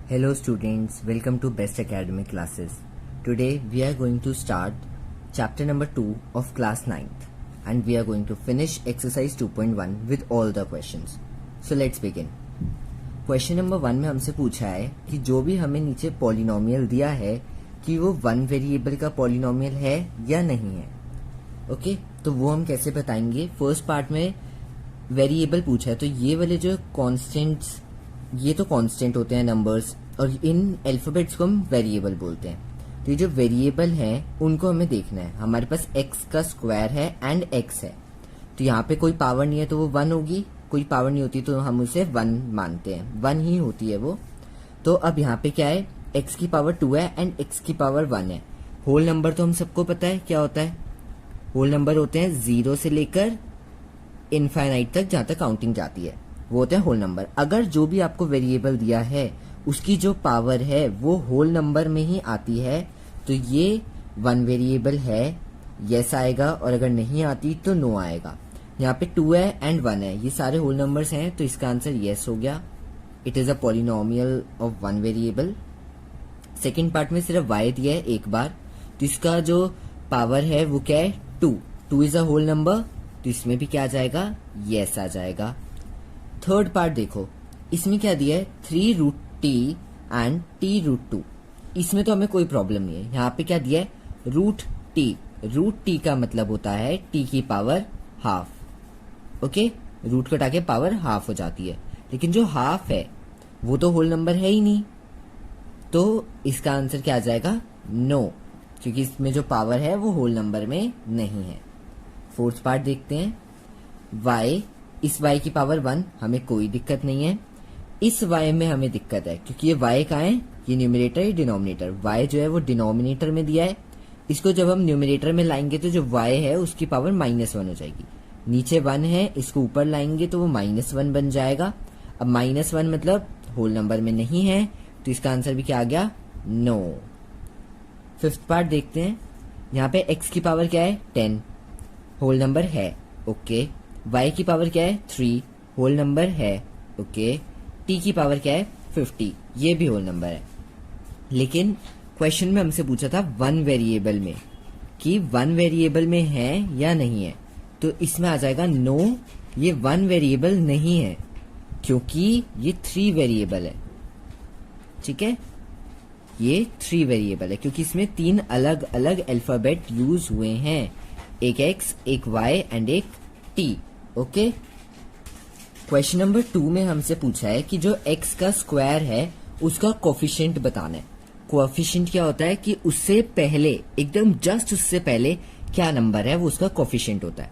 Hello students, welcome to Best Academic Classes. Today we are going to start chapter number 2 of class 9th and we are going to finish exercise 2.1 with all the questions. So let's begin. Question number 1 में हमसे पूछा है कि जो भी हमें नीचे polynomial दिया है कि वो वन वेरिएबल का पॉलिनोमियल है या नहीं है. ओके तो वो हम कैसे बताएंगे. फर्स्ट पार्ट में वेरिएबल पूछा है तो ये वाले जो कॉन्स्टेंट्स, ये तो कांस्टेंट होते हैं नंबर्स और इन अल्फाबेट्स को हम वेरिएबल बोलते हैं. तो ये जो वेरिएबल हैं उनको हमें देखना है. हमारे पास x का स्क्वायर है एंड x है तो यहाँ पे कोई पावर नहीं है तो वो 1 होगी, कोई पावर नहीं होती तो हम उसे 1 मानते हैं, 1 ही होती है वो. तो अब यहाँ पे क्या है, x की पावर 2 है एंड x की पावर 1 है. होल नंबर तो हम सबको पता है क्या होता है. होल नंबर होते हैं 0 से लेकर इनफाइनाइट तक जहां तक काउंटिंग जाती है, वो होता है होल नंबर. अगर जो भी आपको वेरिएबल दिया है उसकी जो पावर है वो होल नंबर में ही आती है तो ये वन वेरिएबल है, यस आएगा. और अगर नहीं आती तो नो आएगा. यहाँ पे 2 है एंड 1 है, ये सारे होल नंबर्स हैं तो इसका आंसर यस हो गया. It is a polynomial of one variable. Second part में सिर्फ y दिया है एक बार तो इसका जो पावर है वो क्या है 2 इज अ होल नंबर तो इसमें भी क्या आ जाएगा, यस आ जाएगा. थर्ड पार्ट देखो, इसमें क्या दिया है 3 root T and T root 2. इसमें तो हमें कोई प्रॉब्लम नहीं है. यहाँ पे क्या दिया है रूट टी का मतलब होता है टी की पावर हाफ. ओके रूट को हटा के पावर हाफ हो जाती है, लेकिन जो हाफ है वो तो होल नंबर है ही नहीं तो इसका आंसर क्या आ जाएगा, नो, क्योंकि इसमें जो पावर है वो होल नंबर में नहीं है. फोर्थ पार्ट देखते हैं. y, इस y की पावर 1 हमें कोई दिक्कत नहीं है. इस y में हमें दिक्कत है क्योंकि ये y कहाँ है, ये न्यूमरेटर या डिनोमिनेटर. y जो है वो डिनोमिनेटर में दिया है. इसको जब हम न्यूमरेटर में लाएंगे तो जो y है उसकी पावर -1 हो जाएगी. नीचे 1 है, इसको ऊपर लाएंगे तो वो -1 बन जाएगा. अब -1 मतलब होल नंबर में नहीं है तो इसका आंसर भी क्या आ गया, नो. फिफ्थ पार्ट देखते हैं. यहाँ पे x की पावर क्या है 10, होल नंबर है. ओके y की पावर क्या है 3, होल नंबर है. ओके t की पावर क्या है 50, ये भी होल नंबर है. लेकिन क्वेश्चन में हमसे पूछा था वन वेरिएबल में कि वन वेरिएबल में है या नहीं है, तो इसमें आ जाएगा नो, ये वन वेरिएबल नहीं है क्योंकि ये 3 वेरिएबल है. ठीक है, ये 3 वेरिएबल है क्योंकि इसमें 3 अलग अलग अल्फाबेट यूज हुए हैं, एक x, एक y एंड एक t. ओके क्वेश्चन नंबर 2 में हमसे पूछा है कि जो x का स्क्वायर है उसका कोफिशिएंट बताना है. कोफिशिएंट क्या होता है कि उससे पहले, एकदम जस्ट उससे पहले क्या नंबर है वो उसका कोफिशिएंट होता है.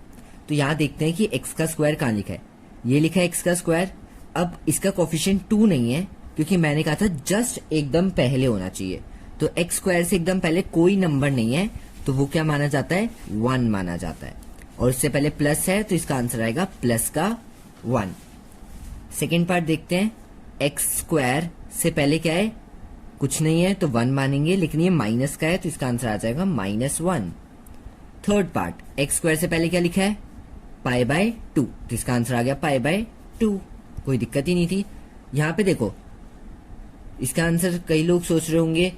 तो यहाँ देखते हैं कि x का स्क्वायर कहाँ लिखा है, ये लिखा है x का स्क्वायर. अब इसका कोफिशिएंट 2 नहीं है क्योंकि मैंने कहा था जस्ट एकदम पहले होना चाहिए, तो x स्क्वायर से एकदम पहले कोई नंबर नहीं है तो वो क्या माना जाता है, 1 माना जाता है. और इससे पहले प्लस है तो इसका आंसर आएगा प्लस का 1. सेकेंड पार्ट देखते हैं. x स्क्वायर से पहले क्या है, कुछ नहीं है तो 1 मानेंगे, लेकिन ये माइनस का है तो इसका आंसर आ जाएगा -1. थर्ड पार्ट, x स्क्वायर से पहले क्या लिखा है π/2 तो इसका आंसर आ गया π/2, कोई दिक्कत ही नहीं थी. यहाँ पे देखो इसका आंसर कई लोग सोच रहे होंगे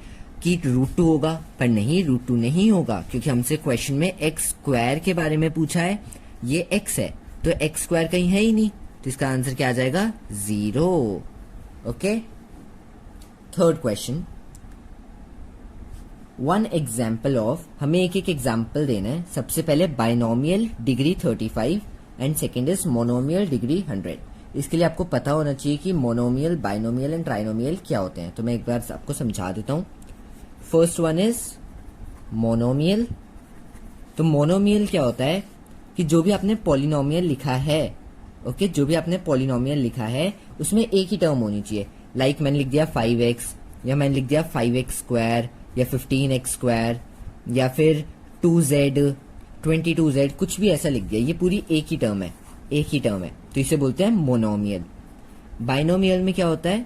कि √2 होगा, पर नहीं, √2 नहीं होगा क्योंकि हमसे क्वेश्चन में x स्क्वायर के बारे में पूछा है. ये x है तो x स्क्वायर कहीं है ही नहीं तो इसका आंसर क्या आ जाएगा, 0. Okay third question, one example of, हमें एक एक एग्जाम्पल देना है. सबसे पहले binomial degree 35 and second is monomial degree 100. इसके लिए आपको पता होना चाहिए कि मोनोमियल, बाइनोमियल एंड ट्राइनोमियल क्या होते हैं, तो मैं एक बार आपको समझा देता हूँ. First one is monomial. तो मोनोमियल क्या होता है कि जो भी आपने पॉलिनोमियल लिखा है, ओके जो भी आपने पॉलिनोमियल लिखा है उसमें एक ही टर्म होनी चाहिए. लाइक मैंने लिख दिया 5x या मैंने लिख दिया 5x स्क्वायर या 15x स्क्वायर या फिर 2z 22z, कुछ भी ऐसा लिख दिया, ये पूरी एक ही टर्म है तो इसे बोलते हैं मोनोमियल. बाइनोमियल में क्या होता है,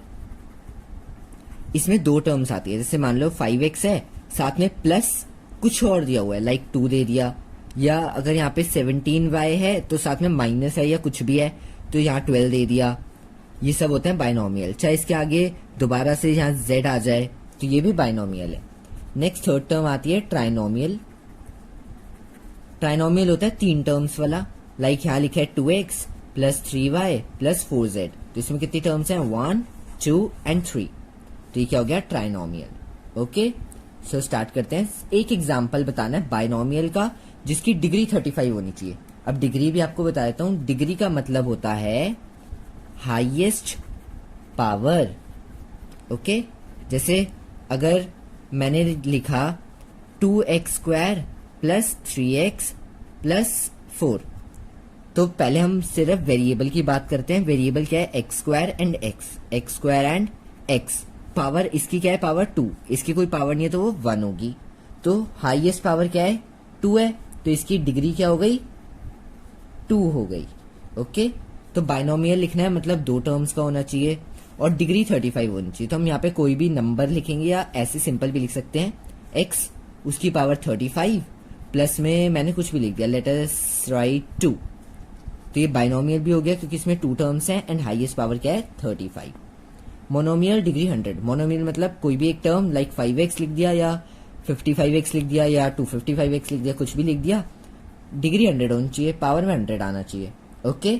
इसमें 2 टर्म्स आती है. जैसे मान लो 5x है, साथ में प्लस कुछ और दिया हुआ है लाइक 2 दे दिया, या अगर यहाँ पे 17y है तो साथ में माइनस है या कुछ भी है तो यहाँ 12 दे दिया, ये सब होते हैं बाइनोमियल। चाहे इसके आगे दोबारा से यहाँ z आ जाए तो ये भी बाइनोमियल है। नेक्स्ट थर्ड टर्म आती है ट्राइनोमियल। ट्राइनोमियल होता है 3 टर्म्स वाला, लाइक यहाँ लिखा है 2x plus 3y plus 4z। तो इसमें कितनी टर्म्स हैं? 1, 2 एंड 3। तो ये क्या हो गया? ट्राइनोमियल। ओके, सो स्टार्ट करते हैं। एक एग्जाम्पल बताना है बाइनोमियल का जिसकी डिग्री 35 होनी चाहिए। अब डिग्री भी आपको बता देता हूं। डिग्री का मतलब होता है हाईएस्ट पावर। ओके, जैसे अगर मैंने लिखा 2x² प्लस 3x प्लस 4, तो पहले हम सिर्फ वेरिएबल की बात करते हैं। वेरिएबल क्या है? x² and x² and x। Power इसकी क्या है? पावर 2। इसकी कोई पावर नहीं है तो वो 1 होगी। तो हाईएस्ट पावर क्या है? 2 है, तो इसकी डिग्री क्या हो गई? 2 हो गई। ओके, तो बाइनोमियल लिखना है मतलब 2 टर्म्स का होना चाहिए और डिग्री 35 होनी चाहिए। तो हम यहाँ पे कोई भी नंबर लिखेंगे या ऐसे सिंपल भी लिख सकते हैं। x उसकी पावर 35 प्लस में मैंने कुछ भी लिख दिया, लेट अस राइट 2। तो ये बाइनोमियल भी हो गया क्योंकि इसमें 2 टर्म्स हैं एंड हाईएस्ट पावर क्या है? 35। Monomial degree 100। मोनोमियल मतलब कोई भी एक टर्म, लाइक 5x लिख दिया या 55x लिख दिया या 255x लिख दिया, कुछ भी लिख दिया, डिग्री 100 होनी चाहिए, पावर में 100 आना चाहिए। ओके,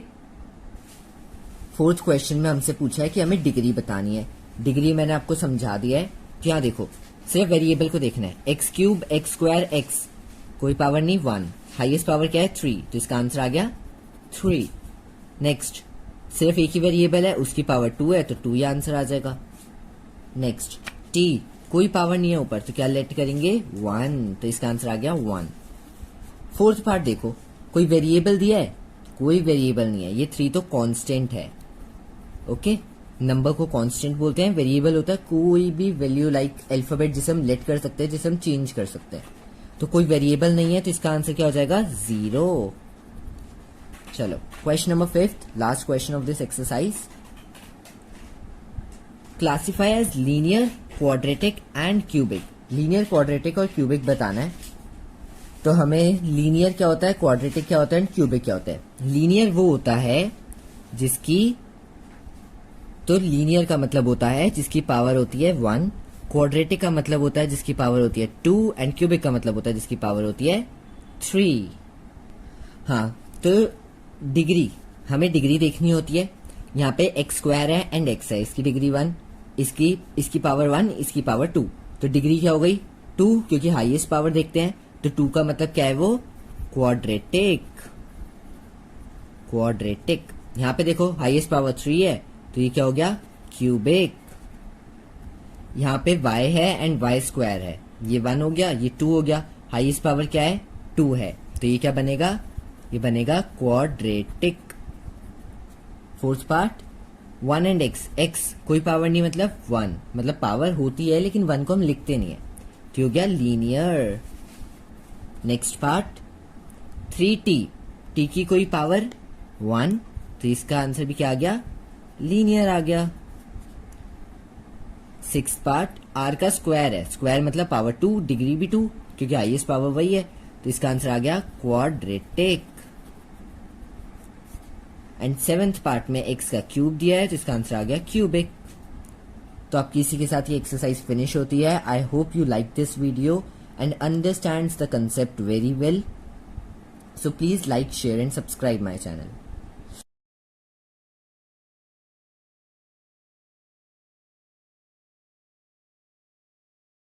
फोर्थ क्वेश्चन में हमसे पूछा है कि हमें डिग्री बतानी है। डिग्री मैंने आपको समझा दिया है। तो यहाँ देखो, सिर्फ वेरिएबल को देखना है। x³ x² x, कोई पावर नहीं, 1। हाईएस्ट पावर क्या है? 3। तो इसका आंसर आ गया 3। नेक्स्ट, सिर्फ एक ही वेरिएबल है, उसकी पावर 2 है तो 2 ही आंसर आ जाएगा। नेक्स्ट, t कोई पावर नहीं है ऊपर, तो क्या लेट करेंगे? 1। तो इसका आंसर आ गया 1। फोर्थ पार्ट देखो, कोई वेरिएबल दिया है? कोई वेरिएबल नहीं है। ये 3 तो कांस्टेंट है। ओके, नंबर को कांस्टेंट बोलते हैं। वेरिएबल होता है कोई भी वैल्यू, लाइक अल्फाबेट जिसे हम लेट कर सकते हैं, जिसे हम चेंज कर सकते हैं। तो कोई वेरिएबल नहीं है तो इसका आंसर क्या हो जाएगा? 0। चलो, question number 5, last question of this exercise. Classify as linear, quadratic and cubic. Linear, quadratic और क्यूबिक बताना है। तो हमें लीनियर क्या होता है, क्वाड्रेटिक क्या होता है एंड क्यूबिक क्या होता है। लीनियर वो होता है जिसकी, तो लीनियर का मतलब होता है जिसकी पावर होती है 1, क्वाड्रेटिक का मतलब होता है जिसकी पावर होती है 2 एंड क्यूबिक का मतलब होता है जिसकी पावर होती है 3। हाँ, तो डिग्री, हमें डिग्री देखनी होती है। यहाँ पे x² है एंड x है, इसकी डिग्री 1, इसकी पावर 1, इसकी पावर 2। तो डिग्री क्या हो गई? 2, क्योंकि हाईएस्ट पावर देखते हैं। तो 2 का मतलब क्या है? वो क्वाड्रेटिक। क्वाड्रेटिक। यहाँ पे देखो हाईएस्ट पावर 3 है, तो ये क्या हो गया? क्यूबिक। यहाँ पे y है एंड y² है, ये 1 हो गया, ये 2 हो गया। हाईएस्ट पावर क्या है? 2 है, तो ये क्या बनेगा? ये बनेगा quadratic. Fourth part, 1 and x कोई पावर नहीं मतलब 1, मतलब पावर होती है लेकिन 1 को हम लिखते नहीं है, तो हो गया लीनियर। नेक्स्ट पार्ट, 3t की कोई पावर 1, तो इसका आंसर भी क्या आ गया? लीनियर आ गया। 6th पार्ट, r का स्क्वायर है, स्क्वायर मतलब पावर 2, डिग्री भी 2 क्योंकि हाईएस्ट पावर वही है, तो इसका आंसर आ गया क्वाड्रेटिक। एंड 7th पार्ट में x का क्यूब दिया है, तो इसका आंसर आ गया क्यूबिक। तो आपकी इसी के साथ ये एक्सरसाइज फिनिश होती है। I hope you like this video and understands the concept very well. So please like, share and subscribe my channel.